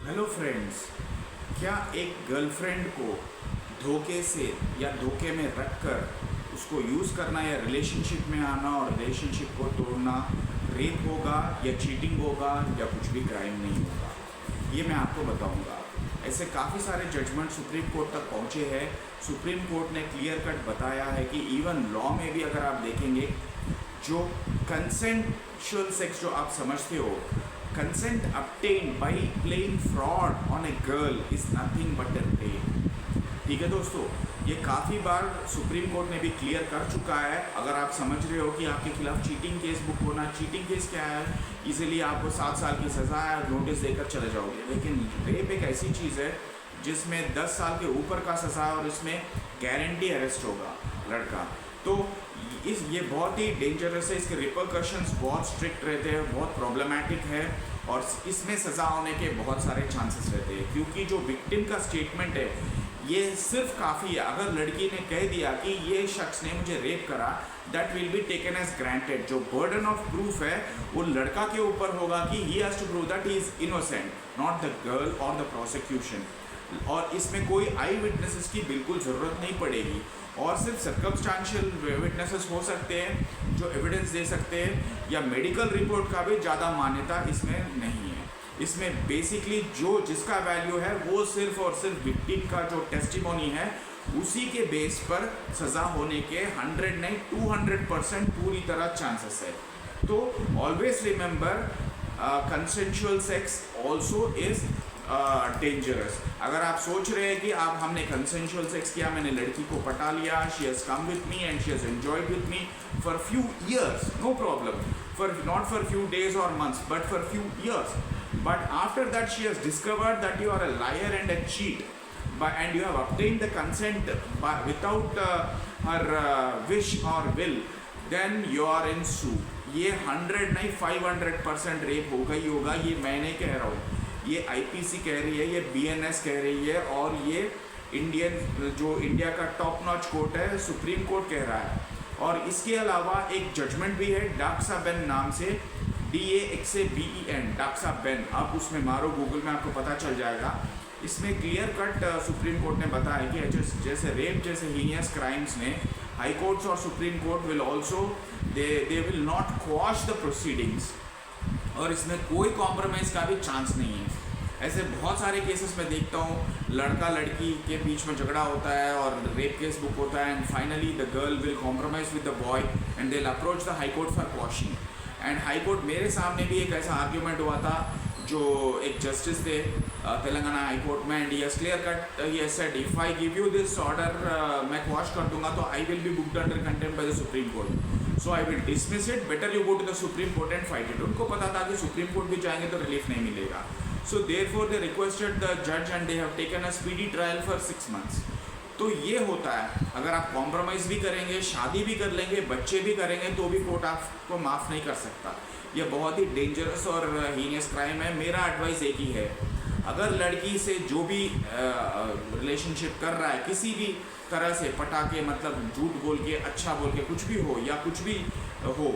Hello friends, क्या एक girlfriend को धोखे से या धोखे में रखकर उसको यूज़ करना या रिलेशनशिप में आना और रिलेशनशिप को तोड़ना रेप होगा या चीटिंग होगा या कुछ भी क्राइम नहीं होगा, ये मैं आपको बताऊंगा। ऐसे काफ़ी सारे जजमेंट सुप्रीम कोर्ट तक पहुँचे हैं। सुप्रीम कोर्ट ने क्लियर कट बताया है कि इवन लॉ में भी अगर आप देखेंगे, जो कंसेंशुअल सेक्स जो आप समझते हो, consent obtained by playing fraud on a girl is nothing but a rape। ठीक है दोस्तों, ये काफ़ी बार सुप्रीम कोर्ट ने भी क्लियर कर चुका है। अगर आप समझ रहे हो कि आपके खिलाफ चीटिंग केस बुक होना, चीटिंग केस क्या है, इजीली आपको 7 साल की सज़ा है, नोटिस देकर चले जाओगे। लेकिन रेप एक ऐसी चीज़ है जिसमें 10 साल के ऊपर का सज़ा है और इसमें गारंटी अरेस्ट होगा लड़का। तो ये बहुत ही डेंजरस है, इसके रिपरकशंस बहुत स्ट्रिक्ट रहते हैं, बहुत प्रॉब्लमैटिक है और इसमें सज़ा होने के बहुत सारे चांसेस रहते हैं। क्योंकि जो विक्टिम का स्टेटमेंट है ये सिर्फ काफ़ी है। अगर लड़की ने कह दिया कि ये शख्स ने मुझे रेप करा, that will be taken as granted. जो बर्डन ऑफ प्रूफ है वो लड़का के ऊपर होगा कि he has to prove that he is innocent, not the girl और द प्रोसिक्यूशन। और इसमें कोई आई विटनेसेस की बिल्कुल ज़रूरत नहीं पड़ेगी और सिर्फ सर्कमस्टांशियल विटनेसेस हो सकते हैं जो एविडेंस दे सकते हैं, या मेडिकल रिपोर्ट का भी ज़्यादा मान्यता इसमें नहीं है। इसमें बेसिकली जो जिसका वैल्यू है वो सिर्फ और सिर्फ विक्टिम का जो टेस्टिमोनी है उसी के बेस पर सज़ा होने के 100 नहीं 200% पूरी तरह चांसेस है। तो always remember, consensual sex also is dangerous. अगर आप सोच रहे हैं कि आप हमने कंसेंशुअल सेक्स किया, मैंने लड़की को पटा लिया, she has come with me and she has enjoyed with me for few years, no problem, for not for few days और months but for few years, but after that she has discovered that you are a liar and a cheat and you have obtained the consent without her wish or will, then you are in suit। ये 100 नहीं 500% rape होगा ही होगा। ये मैं नहीं कह रहा हूँ, ये आईपीसी कह रही है, ये बीएनएस कह रही है और ये इंडिया का टॉप नॉच कोर्ट है सुप्रीम कोर्ट कह रहा है। और इसके अलावा एक जजमेंट भी है डाक्साबेन नाम से, DAXABEN, डाक्साबेन। आप उसमें मारो गूगल में, आपको पता चल जाएगा। इसमें क्लियर कट सुप्रीम कोर्ट ने बताया कि जैसे रेप जैसे हीनियस क्राइम्स में हाई कोर्ट्स और supreme court will also they will not quash the proceedings, और इसमें कोई कॉम्प्रोमाइज़ का भी चांस नहीं है। ऐसे बहुत सारे केसेस में देखता हूँ, लड़का लड़की के बीच में झगड़ा होता है और रेप केस बुक होता है, and finally the girl will compromise with the boy and they will approach the high court for quashing. And high court, मेरे सामने भी एक ऐसा आर्ग्यूमेंट हुआ था, जो एक जस्टिस थे तेलंगाना हाई कोर्ट में, and yes clear cut he said if I give you this order, मैं क्वॉश कर दूंगा तो I will be booked under contempt by the Supreme Court, so I will dismiss it, better you go to the Supreme Court and fight it. उनको पता था कि supreme court भी जाएंगे तो रिलीफ नहीं मिलेगा, so therefore they requested the जज and they have taken a speedy trial for 6 months। तो ये होता है, अगर आप कॉम्प्रोमाइज़ भी करेंगे, शादी भी कर लेंगे, बच्चे भी करेंगे, तो भी कोर्ट आपको माफ़ नहीं कर सकता। ये बहुत ही डेंजरस और हीनियस क्राइम है। मेरा एडवाइस एक ही है, अगर लड़की से जो भी रिलेशनशिप कर रहा है किसी भी तरह से, पटा के मतलब झूठ बोल के, अच्छा बोल के, कुछ भी हो या कुछ भी हो,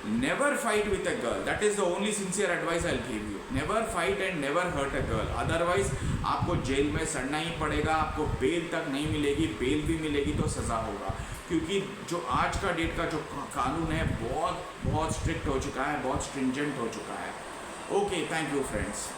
never fight with a girl. That is the only sincere advice I will give you. Never fight and never hurt a girl, otherwise आपको जेल में सड़ना ही पड़ेगा, आपको बेल तक नहीं मिलेगी, बेल भी मिलेगी तो सज़ा होगा। क्योंकि जो आज का डेट का जो कानून है बहुत बहुत स्ट्रिक्ट हो चुका है, बहुत स्ट्रिंजेंट हो चुका है। Okay, thank you friends.